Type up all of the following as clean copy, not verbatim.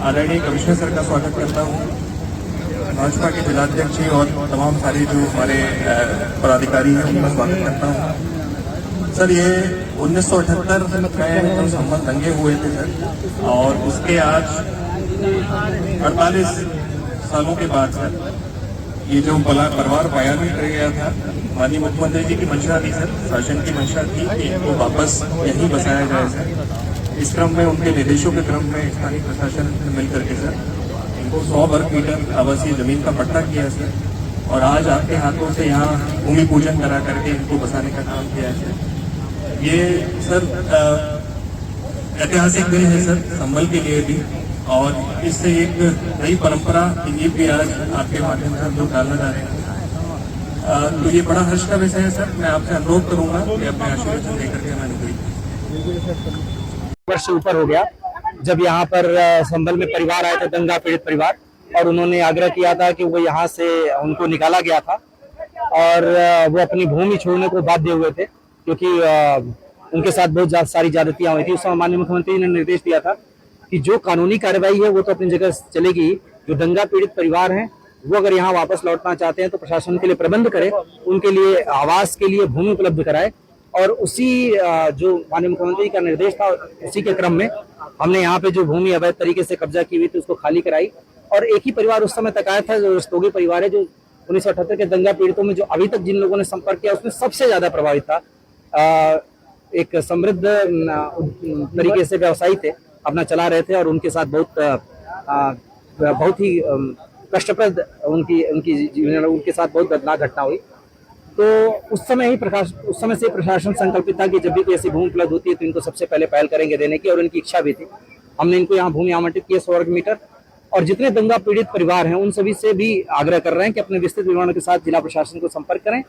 आदरणीय commissioner sir का स्वागत करता हूँ, भाजपा के जिलाध्यक्ष जी और तमाम सारे जो हमारे पदाधिकारी हैं उनका स्वागत करता हूँ। सर, ये 1978 में जो संबंध दंगे हुए थे सर, और उसके आज 48 सालों के बाद सर ये जो परिवार बयान में कर गया था, माननीय मुख्यमंत्री जी की मंशा थी सर, शासन की मंशा थी कि इनको वापस यहीं बसाया जाए सर। इस क्रम में उनके निर्देशों के क्रम में स्थानीय प्रशासन मिलकर के सर इनको 100 वर्ग मीटर आवासीय जमीन का पट्टा किया सर, और आज आपके हाथों से यहाँ भूमि पूजन करा करके इनको बसाने का काम किया है सर। ये सर ऐतिहासिक दिन है सर संभल के लिए भी, और इससे एक नई परंपरा ये भी आज आपके माध्यम से हम लोग डालना चाह रहे हैं। तो ये बड़ा हर्ष का विषय है सर। मैं आपसे अनुरोध करूंगा कि अपने आशीर्वाद लेकर के मैं निकली। वर्ष से ऊपर हो गया जब यहाँ पर संभल में परिवार आए थे, दंगा पीड़ित परिवार, और उन्होंने आग्रह किया था कि वो यहाँ से उनको निकाला गया था और वो अपनी भूमि छोड़ने को बाध्य हुए थे क्योंकि उनके साथ बहुत सारी ज्यादतियां हुई थी। उस समय माननीय मुख्यमंत्री ने निर्देश दिया था कि जो कानूनी कार्रवाई है वो तो अपनी जगह चलेगी, जो दंगा पीड़ित परिवार हैं वो अगर यहाँ वापस लौटना चाहते हैं तो प्रशासन के लिए प्रबंध करे, उनके लिए आवास के लिए भूमि उपलब्ध कराए। और उसी जो माननीय मुख्यमंत्री का निर्देश था उसी के क्रम में हमने यहाँ पे जो भूमि अवैध तरीके से कब्जा की हुई थी उसको खाली कराई। और एक ही परिवार उस समय तक आया था, जो रस्तोगी परिवार है, जो 1978 के दंगा पीड़ितों में जो अभी तक जिन लोगों ने संपर्क किया उसमें सबसे ज्यादा प्रभावित था। एक समृद्ध तरीके से व्यवसायी थे, अपना चला रहे थे, और उनके साथ बहुत ही कष्टप्रद उनके साथ बहुत दर्दनाक घटना हुई। तो उस समय से प्रशासन संकल्पित था कि जब भी कोई ऐसी भूमि उपलब्ध होती है तो इनको सबसे पहले पहल करेंगे देने की, और इनकी इच्छा भी थी। हमने इनको यहाँ भूमि आवंटित की 100 वर्ग मीटर, और जितने दंगा पीड़ित परिवार हैं उन सभी से भी आग्रह कर रहे हैं कि अपने विस्तृत विवरण के साथ जिला प्रशासन को संपर्क करें।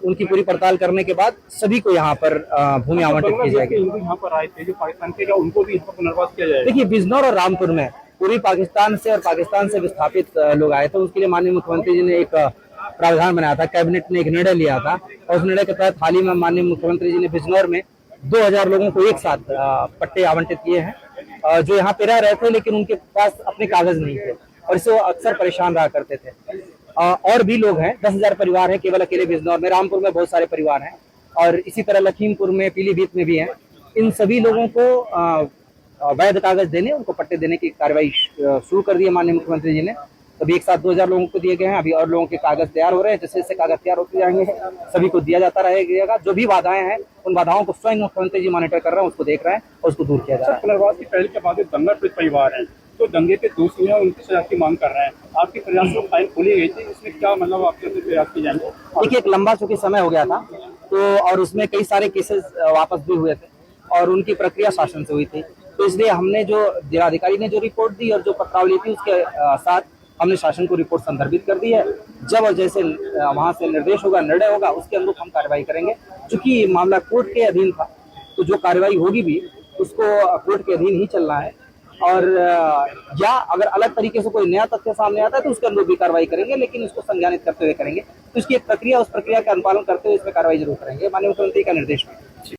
उनकी पूरी पड़ताल करने के बाद सभी को यहाँ पर भूमि आवंटित की जाएगी। यहाँ पर आए थे जो पाकिस्तान के, उनको भी यहाँ पर पुनर्वास किया जाएगा। देखिए, बिजनौर और रामपुर में पूर्वी पाकिस्तान से और पाकिस्तान से विस्थापित लोग आए थे। उसके लिए माननीय मुख्यमंत्री जी ने एक प्रावधान बनाया था, कैबिनेट ने एक निर्णय लिया था, और उस निर्णय के तहत हाल ही में माननीय मुख्यमंत्री जी ने बिजनौर में 2000 लोगों को एक साथ पट्टे आवंटित किए हैं, जो यहाँ पे रह रहे थे लेकिन उनके पास अपने कागज नहीं थे और इससे वो अक्सर परेशान रहा करते थे। और भी लोग हैं, 10,000 परिवार हैं केवल अकेले बिजनौर में। रामपुर में बहुत सारे परिवार हैं, और इसी तरह लखीमपुर में, पीलीभीत में भी हैं। इन सभी लोगों को वैध कागज देने, उनको पट्टे देने की कार्रवाई शुरू कर दी है माननीय मुख्यमंत्री जी ने। अभी एक साथ 2000 लोगों को दिए गए हैं, अभी और लोगों के कागज तैयार हो रहे हैं। जैसे जैसे कागज तैयार होते जाएंगे सभी को दिया जाता रहेगा। जो भी बाधाएं हैं उन बाधाओं को स्वयं मुख्यमंत्री जी मॉनिटर कर रहे हैं, उसको देख रहे हैं और उसको दूर किया जा रहा है। पुनर्वास की पहल के बाद दंगा पीड़ित परिवार है तो दंगे के दोषी हैं, उनकी सजा की मांग कर रहे हैं। आपके प्रयास में फाइल खोली गई थी, इसमें क्या मतलब आपके प्रयास किए जाएंगे? देखिए, एक लंबा चूंकि समय हो गया था तो, और उसमें कई सारे केसेस वापस भी हुए थे और उनकी प्रक्रिया शासन से हुई थी, तो इसलिए हमने जो जिलाधिकारी ने जो रिपोर्ट दी और जो पत्रावली थी उसके साथ हमने शासन को रिपोर्ट संदर्भित कर दी है। जब और जैसे वहां से निर्देश होगा, निर्णय होगा, उसके अनुरूप हम कार्रवाई करेंगे। चूंकि मामला कोर्ट के अधीन था तो जो कार्रवाई होगी भी उसको कोर्ट के अधीन ही चलना है, और या अगर अलग तरीके से कोई नया तथ्य सामने आता है तो उसके अनुरूप भी कार्रवाई करेंगे, लेकिन उसको संज्ञानित करते हुए करेंगे। तो इसकी एक प्रक्रिया, उस प्रक्रिया का अनुपालन करते हुए इसमें कार्रवाई जरूर करेंगे। माननीय मुख्यमंत्री का निर्देश है।